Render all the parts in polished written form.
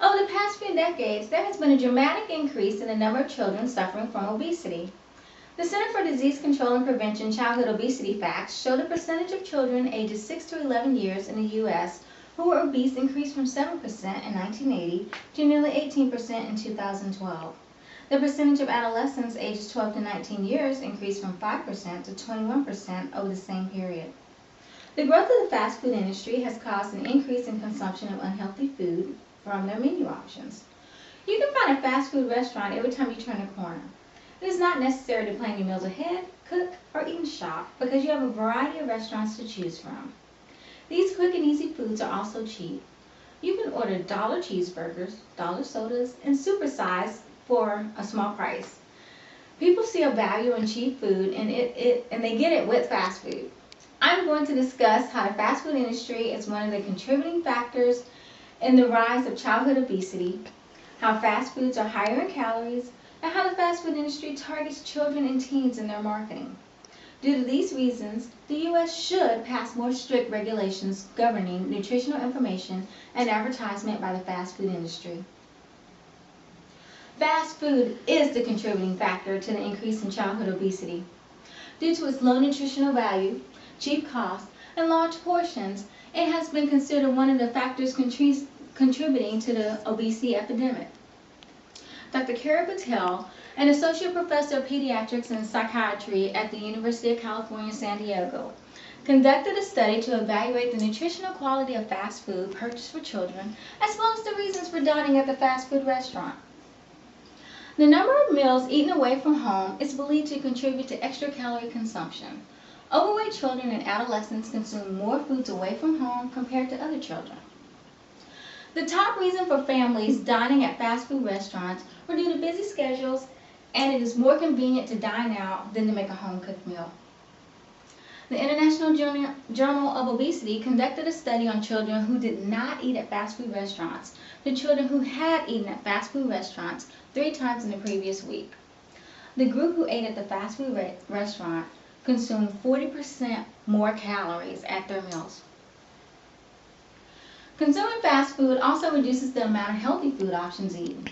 Over the past few decades, there has been a dramatic increase in the number of children suffering from obesity. The Center for Disease Control and Prevention Childhood Obesity Facts show the percentage of children ages 6 to 11 years in the U.S. who were obese increased from 7% in 1980 to nearly 18% in 2012. The percentage of adolescents ages 12 to 19 years increased from 5% to 21% over the same period. The growth of the fast food industry has caused an increase in consumption of unhealthy food from their menu options. You can find a fast food restaurant every time you turn a corner. It is not necessary to plan your meals ahead, cook, or even shop because you have a variety of restaurants to choose from. These quick and easy foods are also cheap. You can order dollar cheeseburgers, dollar sodas, and supersize for a small price. People see a value in cheap food and they get it with fast food. I'm going to discuss how the fast food industry is one of the contributing factors in the rise of childhood obesity, how fast foods are higher in calories, and how the fast food industry targets children and teens in their marketing. Due to these reasons, the U.S. should pass more strict regulations governing nutritional information and advertisement by the fast food industry. Fast food is the contributing factor to the increase in childhood obesity. Due to its low nutritional value, cheap cost, and large portions, it has been considered one of the factors contributing to the obesity epidemic. Dr. Kara Patel, an associate professor of pediatrics and psychiatry at the University of California, San Diego, conducted a study to evaluate the nutritional quality of fast food purchased for children, as well as the reasons for dining at the fast food restaurant. The number of meals eaten away from home is believed to contribute to extra calorie consumption. Overweight children and adolescents consume more foods away from home compared to other children. The top reason for families dining at fast food restaurants were due to busy schedules, and it is more convenient to dine out than to make a home-cooked meal. The International Journal of Obesity conducted a study on children who did not eat at fast food restaurants to children who had eaten at fast food restaurants 3 times in the previous week. The group who ate at the fast food restaurant consumed 40% more calories at their meals. Consuming fast food also reduces the amount of healthy food options eaten.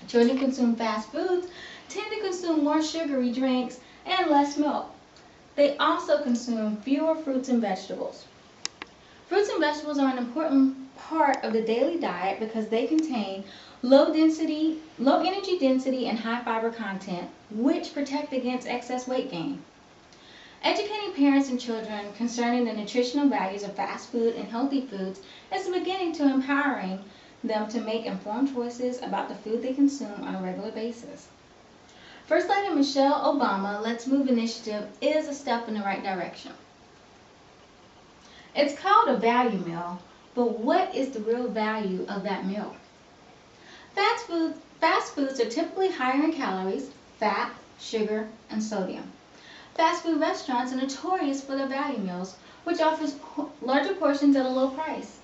Children who consume fast foods tend to consume more sugary drinks and less milk. They also consume fewer fruits and vegetables. Fruits and vegetables are an important part of the daily diet because they contain low energy density, and high fiber content, which protect against excess weight gain. Educating parents and children concerning the nutritional values of fast food and healthy foods is beginning to empowering them to make informed choices about the food they consume on a regular basis. First Lady Michelle Obama's Let's Move initiative is a step in the right direction. It's called a value meal, but what is the real value of that meal? Fast foods are typically higher in calories, fat, sugar, and sodium. Fast food restaurants are notorious for their value meals, which offers larger portions at a low price.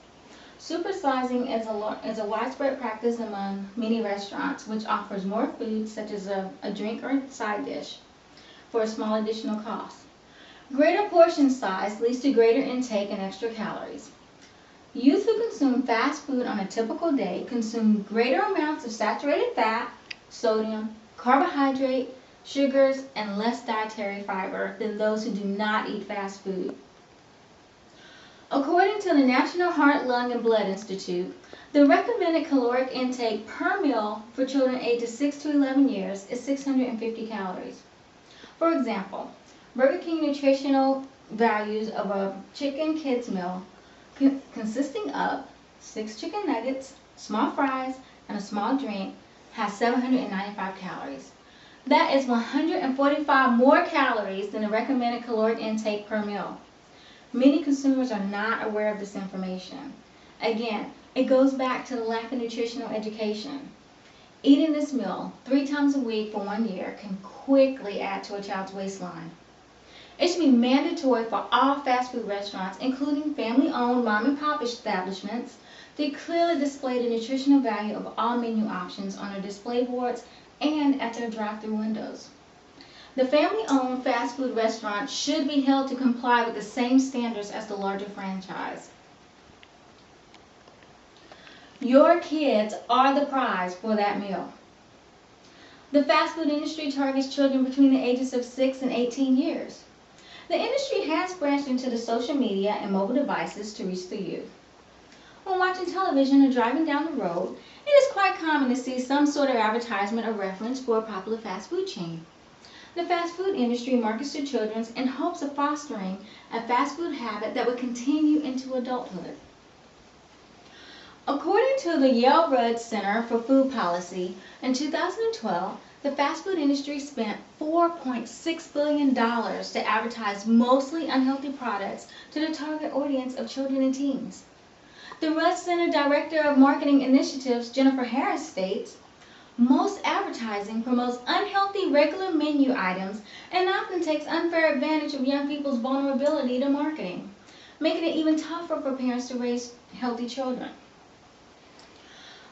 Supersizing is a widespread practice among many restaurants, which offers more food, such as a drink or side dish, for a small additional cost. Greater portion size leads to greater intake and extra calories. Youth who consume fast food on a typical day consume greater amounts of saturated fat, sodium, carbohydrate, sugars, and less dietary fiber than those who do not eat fast food. According to the National Heart, Lung, and Blood Institute, the recommended caloric intake per meal for children ages 6 to 11 years is 650 calories. For example, Burger King nutritional values of a chicken kids meal consisting of 6 chicken nuggets, small fries, and a small drink has 795 calories. That is 145 more calories than the recommended caloric intake per meal. Many consumers are not aware of this information. Again, it goes back to the lack of nutritional education. Eating this meal 3 times a week for 1 year can quickly add to a child's waistline. It should be mandatory for all fast food restaurants, including family-owned mom-and-pop establishments, to clearly display the nutritional value of all menu options on their display boards and at their drive-thru windows. The family-owned fast food restaurant should be held to comply with the same standards as the larger franchise. Your kids are the prize for that meal. The fast food industry targets children between the ages of 6 and 18 years. The industry has branched into the social media and mobile devices to reach the youth. When watching television or driving down the road, it is quite common to see some sort of advertisement or reference for a popular fast food chain. The fast food industry markets to children in hopes of fostering a fast food habit that would continue into adulthood. According to the Yale-Rudd Center for Food Policy, in 2012, the fast food industry spent $4.6 billion to advertise mostly unhealthy products to the target audience of children and teens. The Rudd Center Director of Marketing Initiatives, Jennifer Harris, states, "Most advertising promotes unhealthy regular menu items and often takes unfair advantage of young people's vulnerability to marketing, making it even tougher for parents to raise healthy children."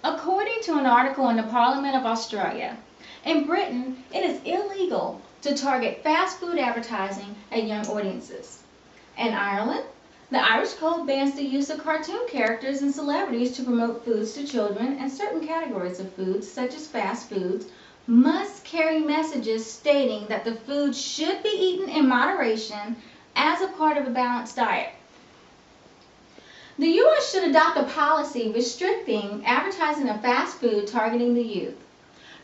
According to an article in the Parliament of Australia, in Britain, it is illegal to target fast food advertising at young audiences. In Ireland, the Irish Code bans the use of cartoon characters and celebrities to promote foods to children, and certain categories of foods, such as fast foods, must carry messages stating that the food should be eaten in moderation as a part of a balanced diet. The U.S. should adopt a policy restricting advertising of fast food targeting the youth.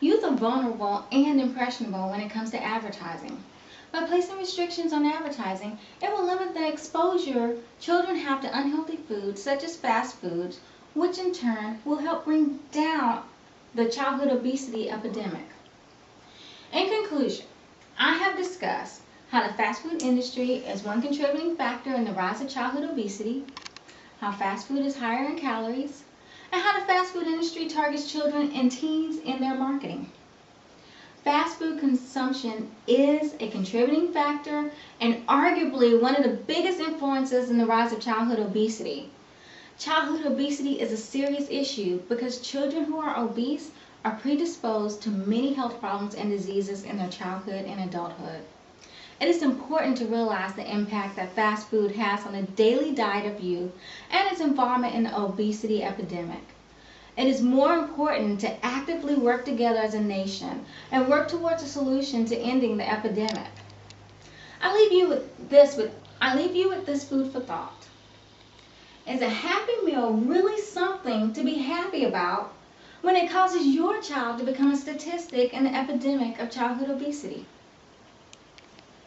Youth are vulnerable and impressionable when it comes to advertising. By placing restrictions on advertising, it will limit the exposure children have to unhealthy foods such as fast foods, which in turn will help bring down the childhood obesity epidemic. In conclusion, I have discussed how the fast food industry is one contributing factor in the rise of childhood obesity, how fast food is higher in calories, and how the fast food industry targets children and teens in their marketing. Fast food consumption is a contributing factor and arguably one of the biggest influences in the rise of childhood obesity. Childhood obesity is a serious issue because children who are obese are predisposed to many health problems and diseases in their childhood and adulthood. It is important to realize the impact that fast food has on the daily diet of youth and its involvement in the obesity epidemic. It is more important to actively work together as a nation and work towards a solution to ending the epidemic. I leave you with this food for thought. Is a Happy Meal really something to be happy about when it causes your child to become a statistic in the epidemic of childhood obesity?